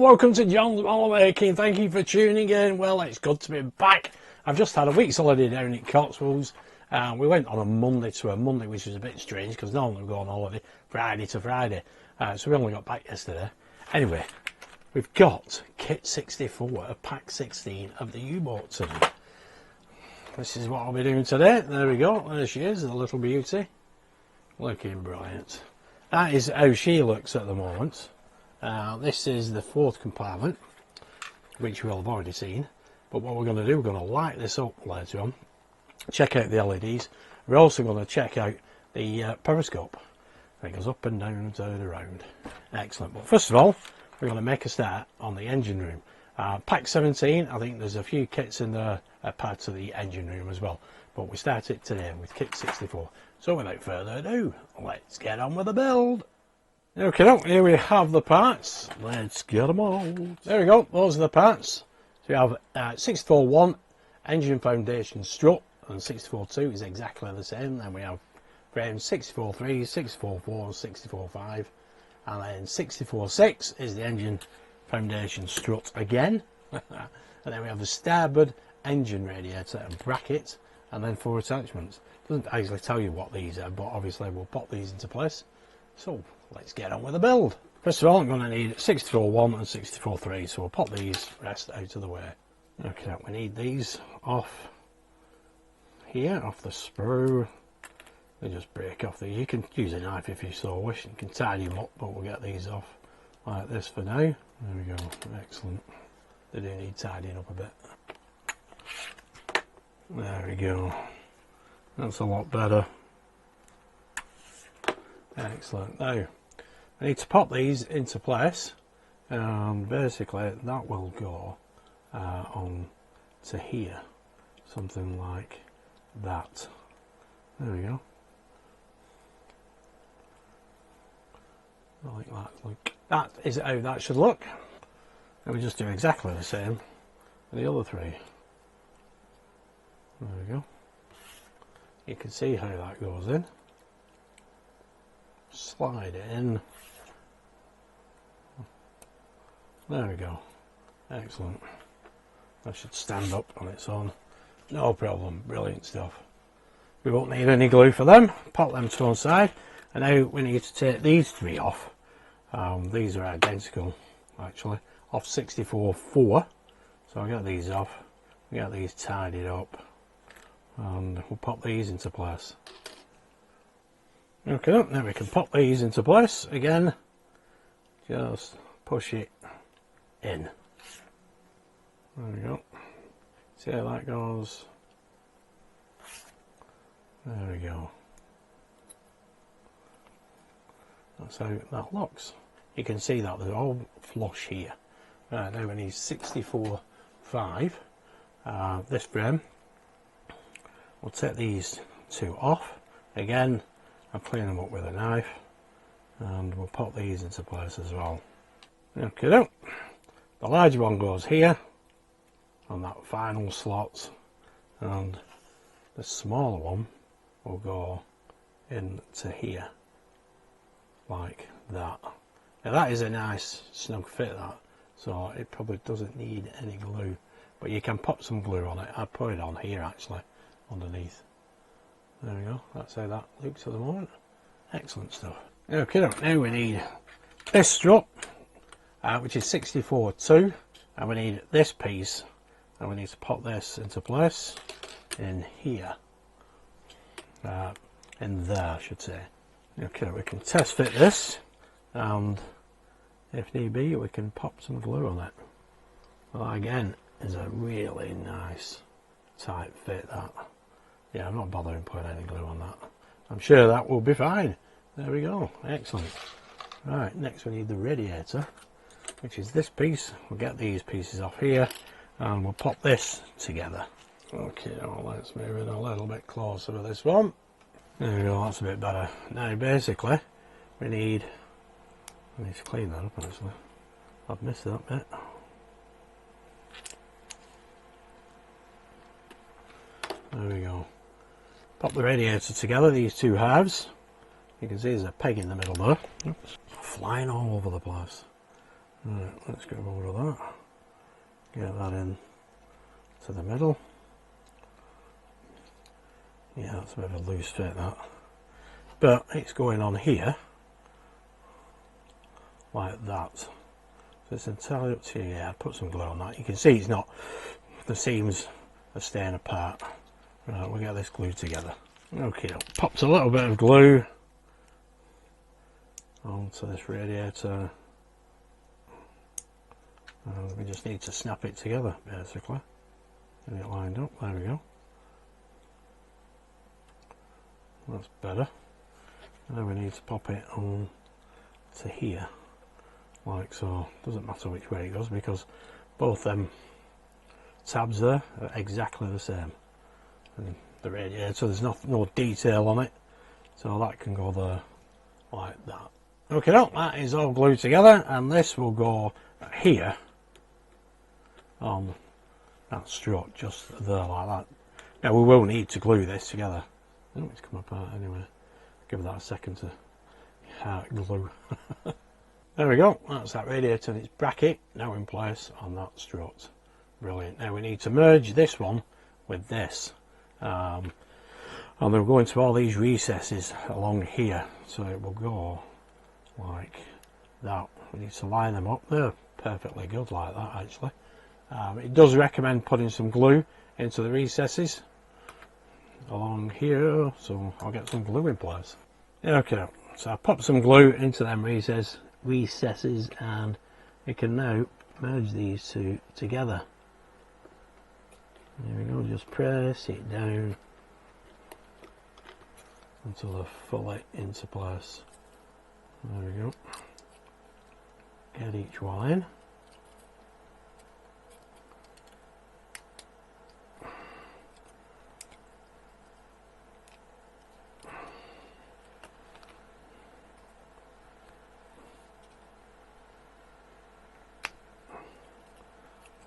welcome to John's Making. Thank you for tuning in. Well, it's good to be back. I've just had a week's holiday down at Cotswolds. We went on a Monday to a Monday, which was a bit strange because normally we go on holiday Friday to Friday. So we only got back yesterday. Anyway, we've got kit 64 of pack 16 of the U-boat team. This is what I'll be doing today. There we go. There she is, the little beauty. Looking brilliant. That is how she looks at the moment. This is the fourth compartment, which we'll have already seen. But what we're going to do, we're going to light this up later on, check out the LEDs. We're also going to check out the periscope. It goes up and down and turn around. Excellent. But first of all, we're going to make a start on the engine room. Pack 17, I think there's a few kits in there, parts of the engine room as well. But we start it today with kit 64. So without further ado, let's get on with the build. Okay, here we have the parts. Let's get them on. There we go, those are the parts. So we have 64.1 engine foundation strut, and 64.2 is exactly the same. Then we have frames 64.3, 64.4, 64.5, and then 64.6 is the engine foundation strut again. And then we have the starboard engine radiator and bracket, and then 4 attachments. Doesn't actually tell you what these are, but obviously we'll pop these into place. So let's get on with the build. First of all, I'm going to need 64.1 and 64.3, so we'll pop these rest out of the way. Okay, we need these off here, off the sprue. They just break off these. You can use a knife if you so wish. You can tidy them up, but we'll get these off like this for now. There we go, excellent. They do need tidying up a bit. There we go. That's a lot better. Excellent. Now, I need to pop these into place, and basically that will go on to here, something like that. There we go. I like that look. That is how that should look. And we just do exactly the same with the other three. There we go. You can see how that goes in. Slide it in. There we go. Excellent. That should stand up on its own. No problem. Brilliant stuff. We won't need any glue for them. Pop them to one side. And now we need to take these three off. These are identical, actually. Off 64.4. So I'll get these off. Get these tidied up. And we'll pop these into place. Okay, now we can pop these into place again. Just push it in. There we go. See how that goes? There we go. That's how that looks. You can see that they're all flush here. Right, now we need 64.5. This frame. We'll take these two off. Again, I'll clean them up with a knife, and we'll pop these into place as well. Okay, the larger one goes here on that final slot, and the smaller one will go into here like that. Now that is a nice snug fit, that, so it probably doesn't need any glue, but you can pop some glue on it. I'll put it on here actually underneath. There we go, that's how that looks at the moment. Excellent stuff. Okay, now we need this strut, which is 64.2, and we need this piece, and we need to pop this into place in here, in there I should say. Okay, we can test fit this, and if need be we can pop some glue on it. Well, that again is a really nice tight fit, that. Yeah, I'm not bothering putting any glue on that. I'm sure that will be fine. There we go. Excellent. Right, next we need the radiator, which is this piece. We'll get these pieces off here, and we'll pop this together. Okay, now let's move in a little bit closer with this one. There we go, that's a bit better. Now basically, we need to clean that up actually. I've missed that bit. There we go. Pop the radiator together, these two halves. You can see there's a peg in the middle there. Oops. Flying all over the place. Right, let's get hold of that. Get that in to the middle. Yeah, that's a bit of a loose fit, that. But it's going on here, like that. So it's entirely up to you. Yeah, put some glue on that. You can see it's not, the seams are staying apart. Right, we'll get this glued together. Okay, popped a little bit of glue onto this radiator. And we just need to snap it together, basically. Get it lined up. There we go. That's better. Now we need to pop it on to here, like so. Doesn't matter which way it goes because both them tabs there are exactly the same. And the radiator, there's no detail on it, so that can go there like that. Okay, that is all glued together, and this will go here on that strut, just there like that. Now we will need to glue this together. Oh, it's come apart anyway. Give that a second to glue. There we go, that's that radiator and its bracket now in place on that strut. Brilliant. Now we need to merge this one with this. And we'll go into all these recesses along here, so it will go like that. We need to line them up. They're perfectly good like that, actually. It does recommend putting some glue into the recesses along here, so I'll get some glue in place. Okay, so I popped some glue into them recesses, and we can now merge these two together. There we go, just press it down until they're fully into place. There we go. Get each one in.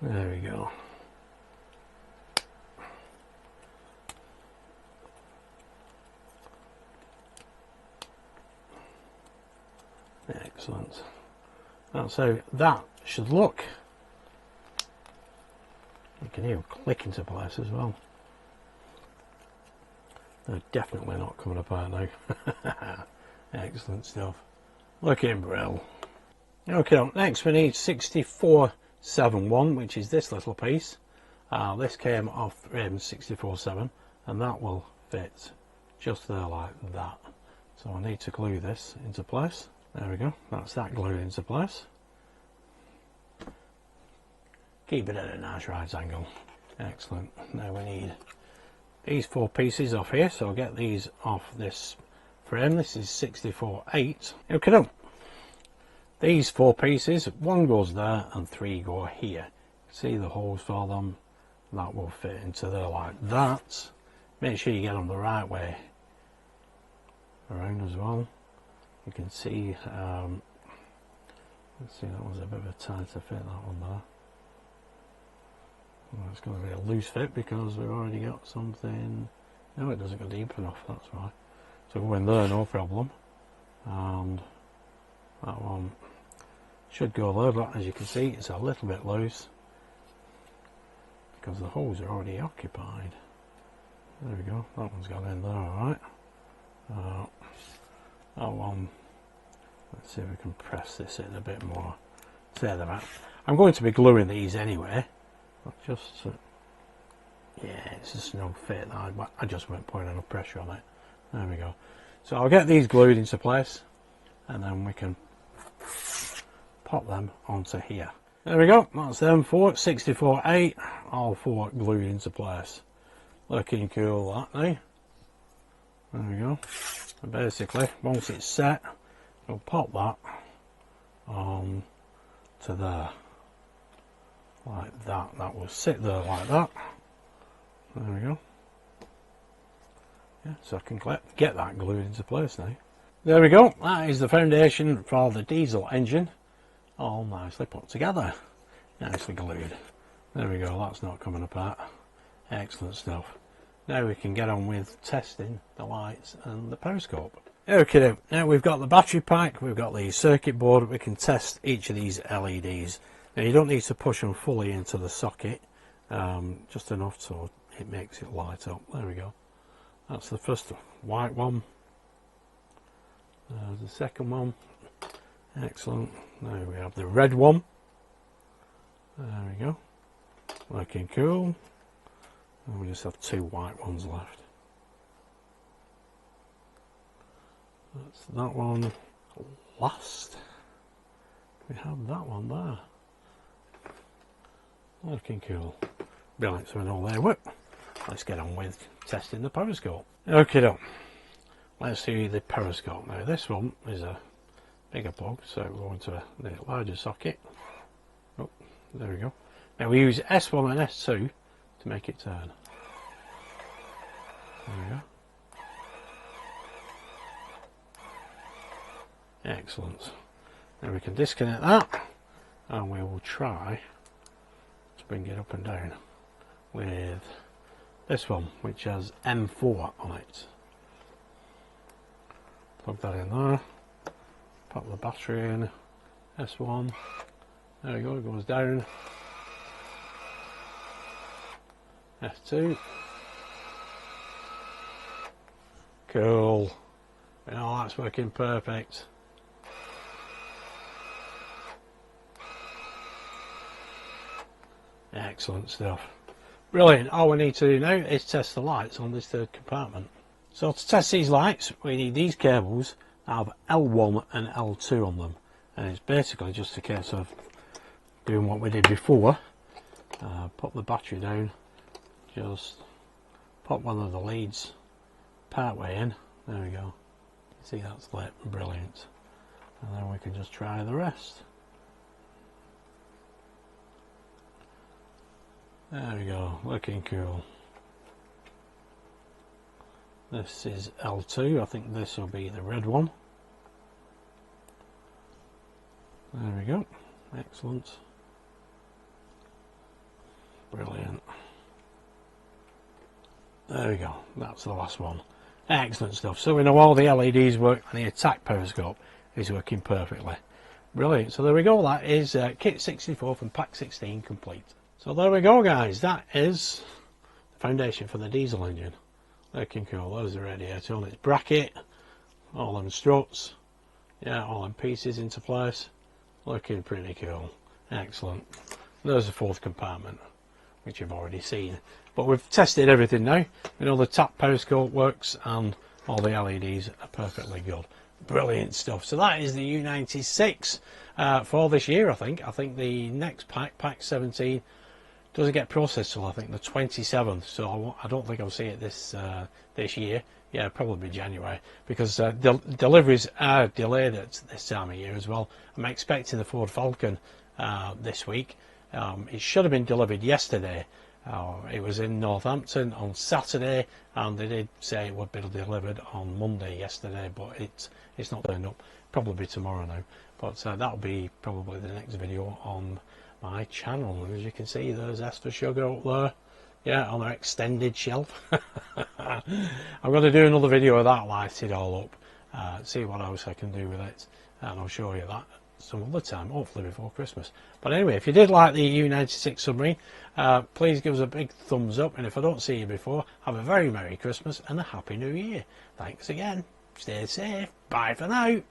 There we go. Excellent. That's how that should look. You can hear them click into place as well. They're definitely not coming apart now. Excellent stuff. Looking brill. Okay, next we need 6471, which is this little piece. This came off Raven's 64-7, and that will fit just there like that. So I need to glue this into place. There we go, that's that glued into place. Keep it at a nice right angle. Excellent. Now we need these 4 pieces off here, so I'll get these off this frame. This is 64-8. Okay, these 4 pieces, 1 goes there and 3 go here. See the holes for them? That will fit into there like that. Make sure you get them the right way around as well. You can see, let's see, that was a bit of a tighter fit, that one there. Well, it's going to be a loose fit because we've already got something. No, it doesn't go deep enough, that's right. So go in there, no problem. And that one should go there, but as you can see, it's a little bit loose because the holes are already occupied. There we go, that one's got in there, alright. That one, let's see if we can press this in a bit more. There they're at. I'm going to be gluing these anyway, but just, yeah, it's a snug fit. I just won't put enough pressure on it. There we go. So I'll get these glued into place, and then we can pop them onto here. There we go, that's them 4, 64-8, all 4 glued into place. Looking cool, that, eh? There we go. And basically, once it's set, we'll pop that on to there, like that. That will sit there like that. There we go. Yeah, so I can get that glued into place now. There we go, that is the foundation for the diesel engine, all nicely put together, nicely glued. There we go, that's not coming apart. Excellent stuff. Now we can get on with testing the lights and the periscope. Okay, now we've got the battery pack, we've got the circuit board, we can test each of these LEDs. Now you don't need to push them fully into the socket, just enough so it makes it light up. There we go. That's the first white one. The second one. Excellent. Now we have the red one. There we go. Looking cool. And we just have two white ones left. That's that one last. We have that one there. Looking cool. Brilliant, so we know they work. Let's get on with testing the periscope. Okay, then. Let's see the periscope now. This one is a bigger plug, so we're going to the larger socket. Oh, there we go. Now we use S1 and S2 to make it turn. There we go. Excellent. Now we can disconnect that and we will try to bring it up and down with this one, which has M4 on it. Plug that in there, pop the battery in, S1, there we go, it goes down, F2, cool, oh that's working perfect. Excellent stuff. Brilliant. All we need to do now is test the lights on this third compartment. So to test these lights, we need these cables that have L1 and L2 on them. And it's basically just a case of doing what we did before. Put the battery down, just pop one of the leads part way in. There we go. See, that's lit. Brilliant. And then we can just try the rest. There we go, looking cool. This is L2, I think this will be the red one. There we go, excellent. Brilliant. There we go, that's the last one. Excellent stuff. So we know all the LEDs work and the attack periscope is working perfectly. Brilliant, so there we go, that is kit 64 from pack 16 complete. So there we go guys, that is the foundation for the diesel engine. Looking cool, there's the radiator on its bracket, all them struts, yeah, all them pieces into place, looking pretty cool, excellent. There's the fourth compartment, which you've already seen. But we've tested everything now, we know the tap periscope works and all the LEDs are perfectly good. Brilliant stuff. So that is the U96 for this year, I think. I think the next pack, pack 17, doesn't get processed till I think the 27th, so I don't think I'll see it this year. Yeah, probably January, because deliveries are delayed at this time of year as well. I'm expecting the Ford Falcon this week. It should have been delivered yesterday. It was in Northampton on Saturday, and they did say it would be delivered on Monday yesterday, but it's not turned up. Probably tomorrow now, but that'll be probably the next video on my channel. As you can see, there's S for Sugar up there, yeah, on our extended shelf. I'm going to do another video of that, light it all up, see what else I can do with it, and I'll show you that some other time, hopefully before Christmas. But anyway, if you did like the U96 submarine, please give us a big thumbs up, and if I don't see you before, have a very Merry Christmas and a Happy New Year. Thanks again, stay safe, bye for now.